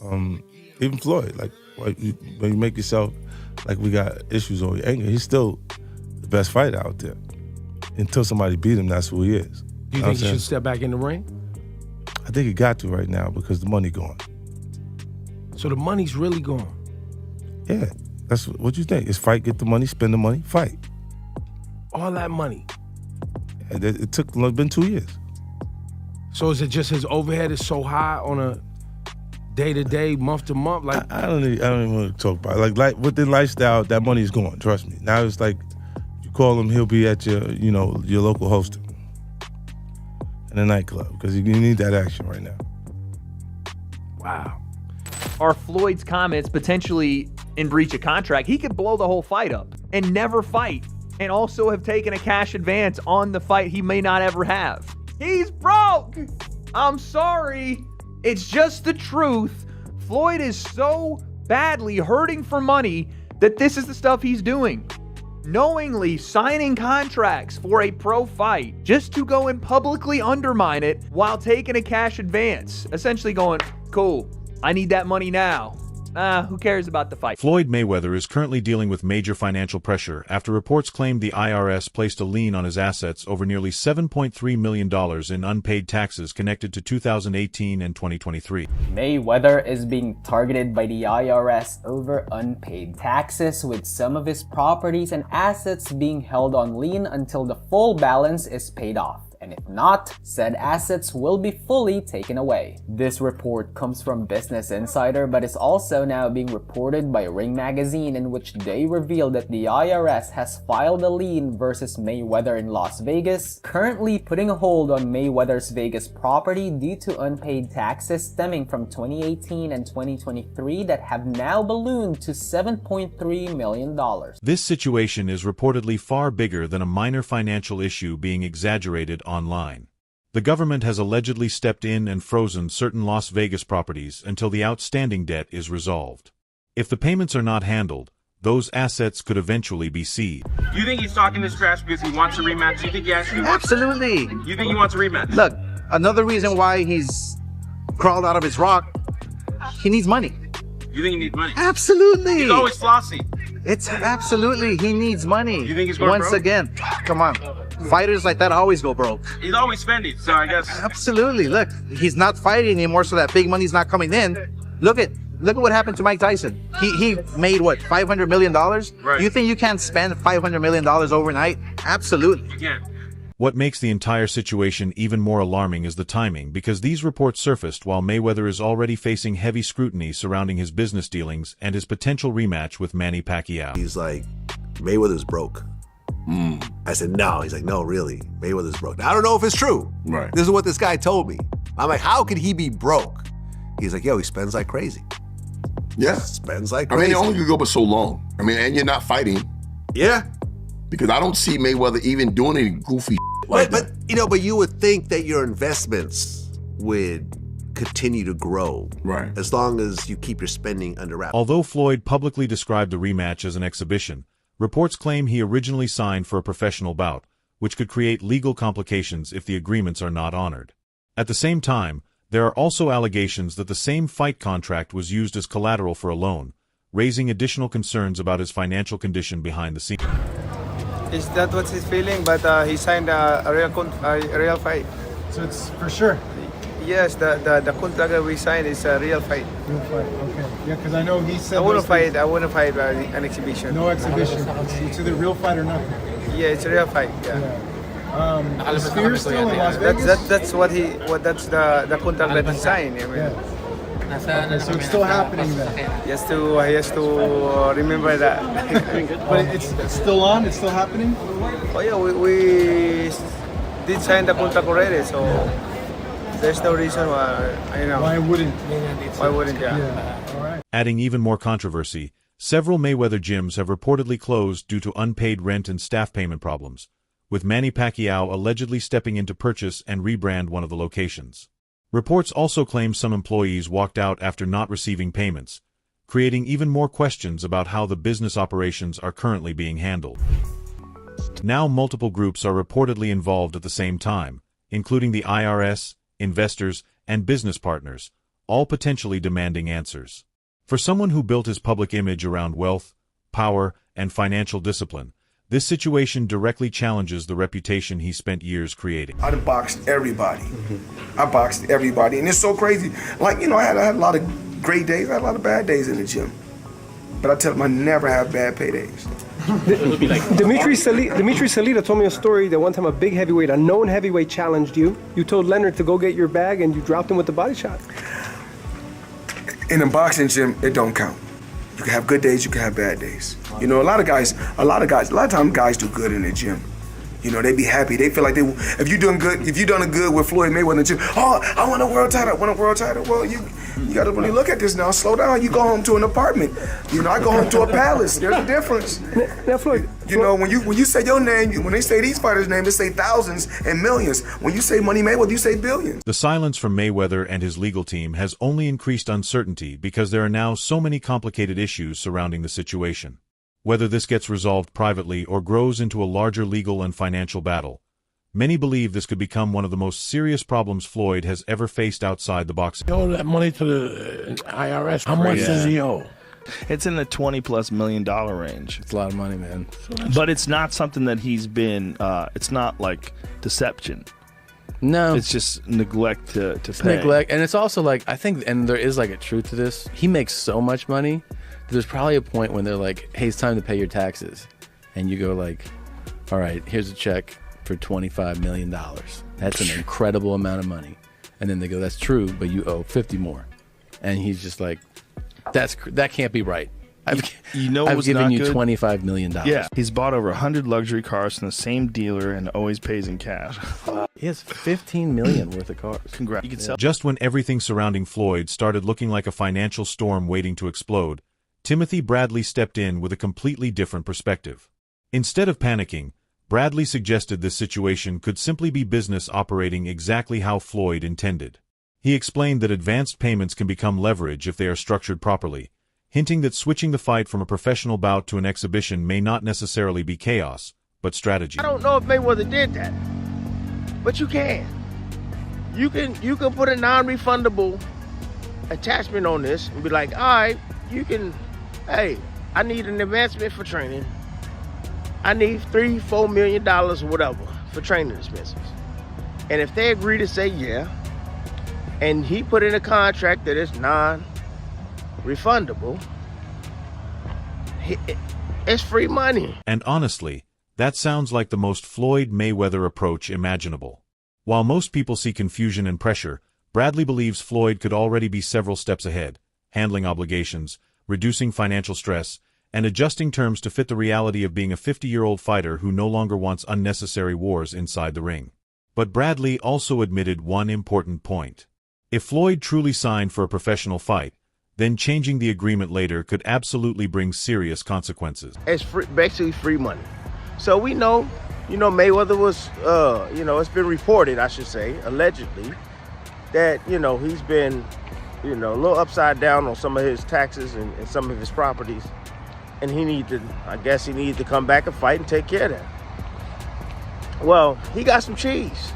Even Floyd, like when you make yourself like we got issues on your anger, he's still the best fighter out there. Until somebody beat him, that's who he is. Do you think he should step back in the ring? I think he got to right now because the money gone. So the money's really gone? Yeah, that's what you think. It's fight, get the money, spend the money, fight. All that money? It took been 2 years. So is it just his overhead is so high on a day-to-day, month-to-month? Like I don't even want to talk about it. Like with the lifestyle, that money's gone, trust me. Now it's like you call him, he'll be at your local hosting in a nightclub because you need that action right now. Wow. Are Floyd's comments potentially in breach of contract? He could blow the whole fight up and never fight, and also have taken a cash advance on the fight he may not ever have. He's broke! I'm sorry. It's just the truth. Floyd is so badly hurting for money that this is the stuff he's doing. Knowingly signing contracts for a pro fight just to go and publicly undermine it while taking a cash advance. Essentially going, cool, I need that money now. Who cares about the fight? Floyd Mayweather is currently dealing with major financial pressure after reports claimed the IRS placed a lien on his assets over nearly $7.3 million in unpaid taxes connected to 2018 and 2023. Mayweather is being targeted by the IRS over unpaid taxes, with some of his properties and assets being held on lien until the full balance is paid off. And if not, said assets will be fully taken away. This report comes from Business Insider, but is also now being reported by Ring magazine, in which they reveal that the IRS has filed a lien versus Mayweather in Las Vegas, currently putting a hold on Mayweather's Vegas property due to unpaid taxes stemming from 2018 and 2023 that have now ballooned to $7.3 million. This situation is reportedly far bigger than a minor financial issue being exaggerated online. The government has allegedly stepped in and frozen certain Las Vegas properties until the outstanding debt is resolved. If the payments are not handled, those assets could eventually be seized. You think he's talking this trash because he wants a rematch? You think he actually wants Absolutely. You think he wants a rematch? Look, another reason why he's crawled out of his rock, he needs money. You think he needs money? Absolutely. He's always flossy. It's absolutely, he needs money. You think he's going Once broke? Again, come on. Fighters like that always go broke. He's always spending, so I guess. Absolutely. Look, he's not fighting anymore, so that big money's not coming in. Look at what happened to Mike Tyson. He made what, $500 million? Right. You think you can spend $500 million overnight? Absolutely. You can't. What makes the entire situation even more alarming is the timing, because these reports surfaced while Mayweather is already facing heavy scrutiny surrounding his business dealings and his potential rematch with Manny Pacquiao. He's like, Mayweather's broke. I said, no. He's like, no, really, Mayweather's broke. Now, I don't know if it's true. Right. This is what this guy told me. I'm like, how could he be broke? He's like, yo, he spends like crazy. Yeah. Spends like I crazy. mean, it only could go but so long. I mean, and you're not fighting. Yeah. Because I don't see Mayweather even doing any goofy like But that. but you would think that your investments would continue to grow. Right. As long as you keep your spending under wraps. Although Floyd publicly described the rematch as an exhibition, reports claim he originally signed for a professional bout, which could create legal complications if the agreements are not honored. At the same time, there are also allegations that the same fight contract was used as collateral for a loan, raising additional concerns about his financial condition behind the scenes. Is that what he's feeling? But he signed a real fight. So it's for sure? Yes, the contract that we signed is a real fight. Real fight, okay. Yeah, because I know he said... I wouldn't fight an exhibition. No exhibition. It's either real fight or nothing. Yeah, it's a real fight, yeah. Is Spears still in Las Vegas? That's the contract that he signed. I mean. Yeah. Okay, so it's still happening then? He has to remember that. But it's still on? It's still happening? Oh yeah, we did sign the contract already, so there's no reason why, Why wouldn't? Yeah. All right. Adding even more controversy, several Mayweather gyms have reportedly closed due to unpaid rent and staff payment problems, with Manny Pacquiao allegedly stepping in to purchase and rebrand one of the locations. Reports also claim some employees walked out after not receiving payments, creating even more questions about how the business operations are currently being handled. Now multiple groups are reportedly involved at the same time, including the IRS, investors, and business partners, all potentially demanding answers. For someone who built his public image around wealth, power, and financial discipline, this situation directly challenges the reputation he spent years creating. I done boxed everybody. I boxed everybody, and it's so crazy. Like, you know, I had a lot of great days, I had a lot of bad days in the gym. But I tell them I never have bad paydays. Dimitri Salita told me a story that one time a big heavyweight, a known heavyweight, challenged you. You told Leonard to go get your bag, and you dropped him with the body shot. In a boxing gym, it don't count. You can have good days, you can have bad days. You know, a lot of times guys do good in the gym. You know, they be happy. They feel like if you done good with Floyd Mayweather in the gym, oh, I want a world title, Well, you got to really look at this now. Slow down. You go home to an apartment. You know, I go home to a palace. There's a difference. Now, Floyd. You know, when you say your name, when they say these fighters' names, they say thousands and millions. When you say Money Mayweather, you say billions. The silence from Mayweather and his legal team has only increased uncertainty because there are now so many complicated issues surrounding the situation. Whether this gets resolved privately or grows into a larger legal and financial battle, many believe this could become one of the most serious problems Floyd has ever faced outside the boxing. He owed that money to the IRS. How much does he owe? It's in the $20+ million range. It's a lot of money, man. But it's not something that he's been, it's not like deception. No. It's just neglect to pay. Neglect. And it's also like, I think, and there is like a truth to this, he makes so much money. There's probably a point when they're like, hey, it's time to pay your taxes. And you go like, all right, here's a check for $25 million. That's an incredible amount of money. And then they go, that's true, but you owe 50 more. And he's just like, that can't be right. I've given you $25 million. Yeah, he's bought over 100 luxury cars from the same dealer and always pays in cash. He has $15 million worth of cars. Congrats. You can sell. Just when everything surrounding Floyd started looking like a financial storm waiting to explode, Timothy Bradley stepped in with a completely different perspective. Instead of panicking, Bradley suggested this situation could simply be business operating exactly how Floyd intended. He explained that advanced payments can become leverage if they are structured properly, hinting that switching the fight from a professional bout to an exhibition may not necessarily be chaos, but strategy. I don't know if Mayweather did that, but you can. You can put a non-refundable attachment on this and be like, all right, you can, hey, I need an advancement for training. I need $3-4 million or whatever for training expenses. And if they agree to say yeah, and he put in a contract that is non-refundable, it's free money. And honestly, that sounds like the most Floyd Mayweather approach imaginable. While most people see confusion and pressure, Bradley believes Floyd could already be several steps ahead, handling obligations, reducing financial stress, and adjusting terms to fit the reality of being a 50-year-old fighter who no longer wants unnecessary wars inside the ring. But Bradley also admitted one important point. If Floyd truly signed for a professional fight, then changing the agreement later could absolutely bring serious consequences. It's basically free money. So we know, Mayweather was, it's been reported, I should say, allegedly, that, he's been, a little upside down on some of his taxes and some of his properties. And he needed to come back and fight and take care of that. Well, he got some cheese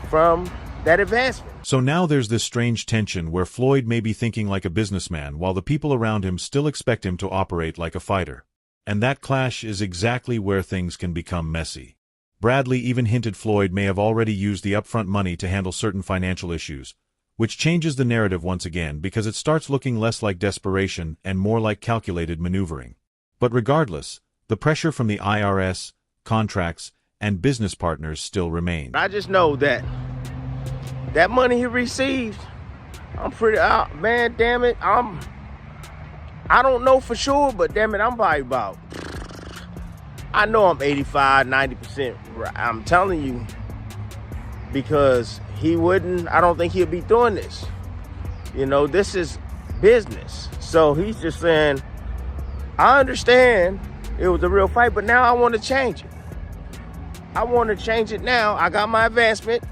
from that advancement. So now there's this strange tension where Floyd may be thinking like a businessman while the people around him still expect him to operate like a fighter. And that clash is exactly where things can become messy. Bradley even hinted Floyd may have already used the upfront money to handle certain financial issues, which changes the narrative once again because it starts looking less like desperation and more like calculated maneuvering. But regardless, the pressure from the IRS, contracts, and business partners still remain. I just know that money he received, I'm pretty out, man, damn it, I don't know for sure, but damn it, I'm probably about, I know I'm 85-90%, I'm telling you, because I don't think he'll be doing this. This is business. So he's just saying, I understand it was a real fight, but now I want to change it. I want to change it now. I got my advancement.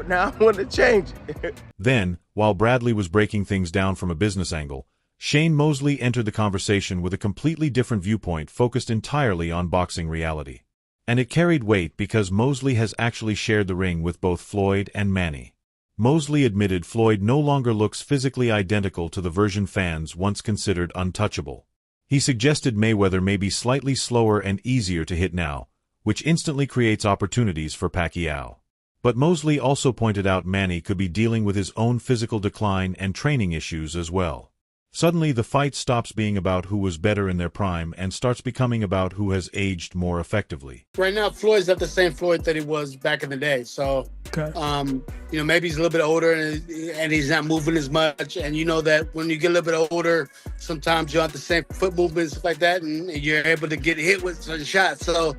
Now I want to change it. Then, while Bradley was breaking things down from a business angle, Shane Mosley entered the conversation with a completely different viewpoint focused entirely on boxing reality. And it carried weight because Mosley has actually shared the ring with both Floyd and Manny. Mosley admitted Floyd no longer looks physically identical to the version fans once considered untouchable. He suggested Mayweather may be slightly slower and easier to hit now, which instantly creates opportunities for Pacquiao. But Mosley also pointed out Manny could be dealing with his own physical decline and training issues as well. Suddenly, the fight stops being about who was better in their prime and starts becoming about who has aged more effectively. Right now, Floyd's not the same Floyd that he was back in the day. So, maybe he's a little bit older and he's not moving as much. And you know that when you get a little bit older, sometimes you don't have the same foot movements, stuff like that, and you're able to get hit with certain shots. So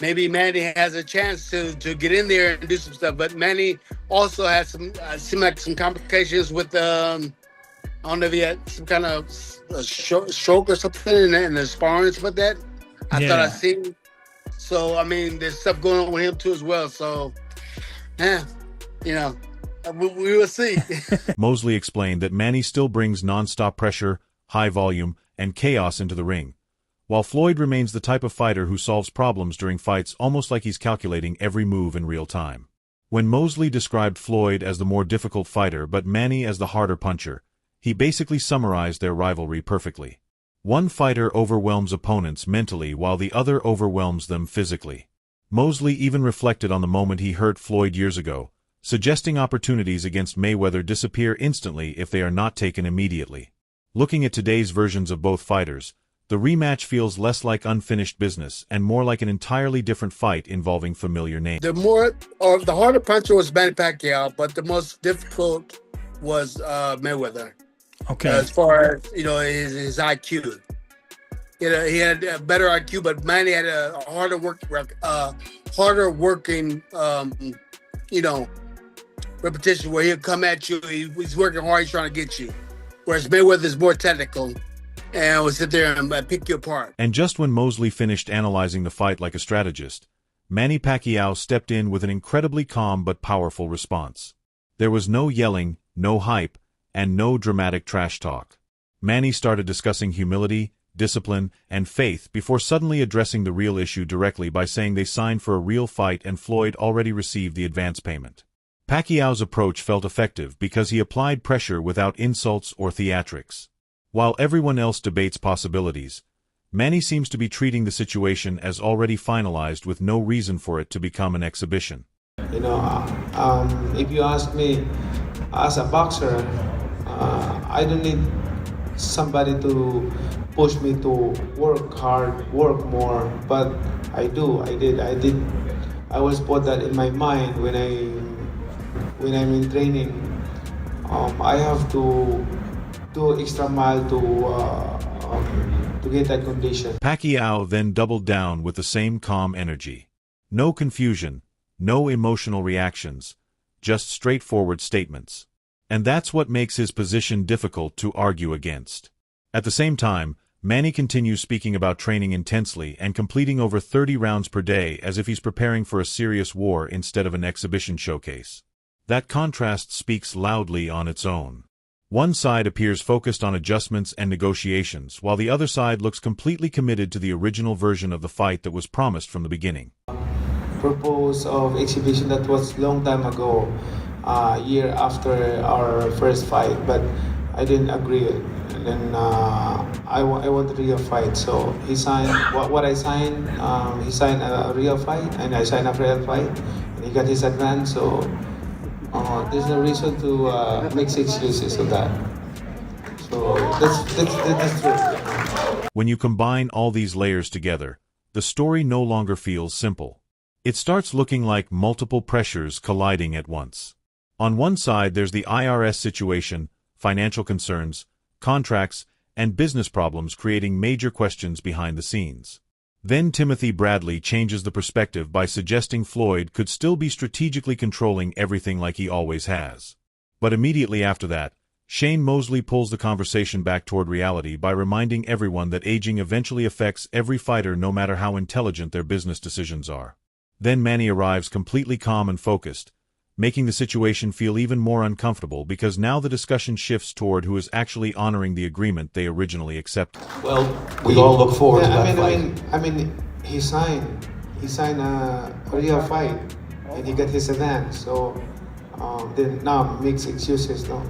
maybe Manny has a chance to get in there and do some stuff. But Manny also has some complications with I don't know if he had some kind of a stroke or something in the sparring with that. I thought I seen. So, I mean, there's stuff going on with him too as well. So, we will see. Mosley explained that Manny still brings non-stop pressure, high volume, and chaos into the ring, while Floyd remains the type of fighter who solves problems during fights almost like he's calculating every move in real time. When Mosley described Floyd as the more difficult fighter but Manny as the harder puncher, he basically summarized their rivalry perfectly. One fighter overwhelms opponents mentally while the other overwhelms them physically. Mosley even reflected on the moment he hurt Floyd years ago, suggesting opportunities against Mayweather disappear instantly if they are not taken immediately. Looking at today's versions of both fighters, the rematch feels less like unfinished business and more like an entirely different fight involving familiar names. The harder puncher was Manny Pacquiao, but the most difficult was Mayweather. Okay. As far as his IQ, he had a better IQ, but Manny had a harder working, repetition where he'll come at you. He's working hard. He's trying to get you. Whereas Mayweather is more technical and will sit there and pick you apart. And just when Mosley finished analyzing the fight like a strategist, Manny Pacquiao stepped in with an incredibly calm but powerful response. There was no yelling, no hype, and no dramatic trash talk. Manny started discussing humility, discipline, and faith before suddenly addressing the real issue directly by saying they signed for a real fight and Floyd already received the advance payment. Pacquiao's approach felt effective because he applied pressure without insults or theatrics. While everyone else debates possibilities, Manny seems to be treating the situation as already finalized with no reason for it to become an exhibition. If you ask me, as a boxer, I don't need somebody to push me to work hard, work more, but I did. I always put that in my mind when I'm in training. I have to do extra mile to get that condition. Pacquiao then doubled down with the same calm energy. No confusion, no emotional reactions, just straightforward statements. And that's what makes his position difficult to argue against. At the same time, Manny continues speaking about training intensely and completing over 30 rounds per day as if he's preparing for a serious war instead of an exhibition showcase. That contrast speaks loudly on its own. One side appears focused on adjustments and negotiations, while the other side looks completely committed to the original version of the fight that was promised from the beginning. Purpose of exhibition that was long time ago, year after our first fight, but I didn't agree. And then I want a real fight, so he signed what I signed. He signed a real fight, and I signed a real fight, and he got his advance. So there's no reason to make excuses of that. So that's true. When you combine all these layers together, the story no longer feels simple. It starts looking like multiple pressures colliding at once. On one side, there's the IRS situation, financial concerns, contracts, and business problems creating major questions behind the scenes. Then Timothy Bradley changes the perspective by suggesting Floyd could still be strategically controlling everything like he always has. But immediately after that, Shane Mosley pulls the conversation back toward reality by reminding everyone that aging eventually affects every fighter no matter how intelligent their business decisions are. Then Manny arrives completely calm and focused, making the situation feel even more uncomfortable because now the discussion shifts toward who is actually honoring the agreement they originally accepted. Well, we all look forward to that fight. I mean, he signed a real fight, and he got his advance. So, then now makes excuses now.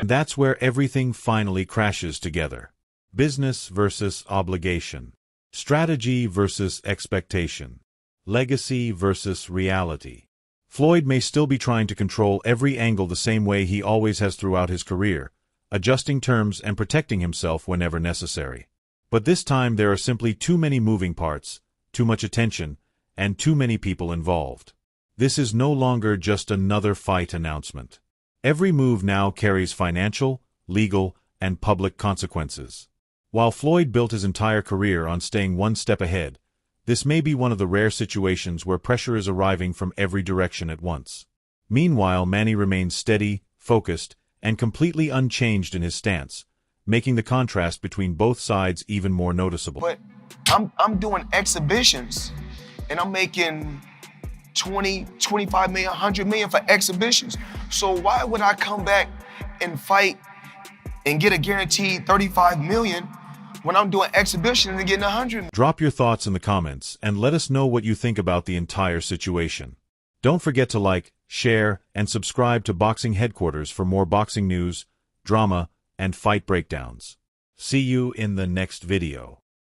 That's where everything finally crashes together. Business versus obligation. Strategy versus expectation. Legacy versus reality. Floyd may still be trying to control every angle the same way he always has throughout his career, adjusting terms and protecting himself whenever necessary. But this time there are simply too many moving parts, too much attention, and too many people involved. This is no longer just another fight announcement. Every move now carries financial, legal, and public consequences. While Floyd built his entire career on staying one step ahead, this may be one of the rare situations where pressure is arriving from every direction at once. Meanwhile, Manny remains steady, focused, and completely unchanged in his stance, making the contrast between both sides even more noticeable. But I'm doing exhibitions, and I'm making 20, 25 million, 100 million for exhibitions. So why would I come back and fight and get a guaranteed 35 million when I'm doing exhibitions and getting 100? Drop your thoughts in the comments and let us know what you think about the entire situation. Don't forget to like, share, and subscribe to Boxing Headquarters for more boxing news, drama, and fight breakdowns. See you in the next video.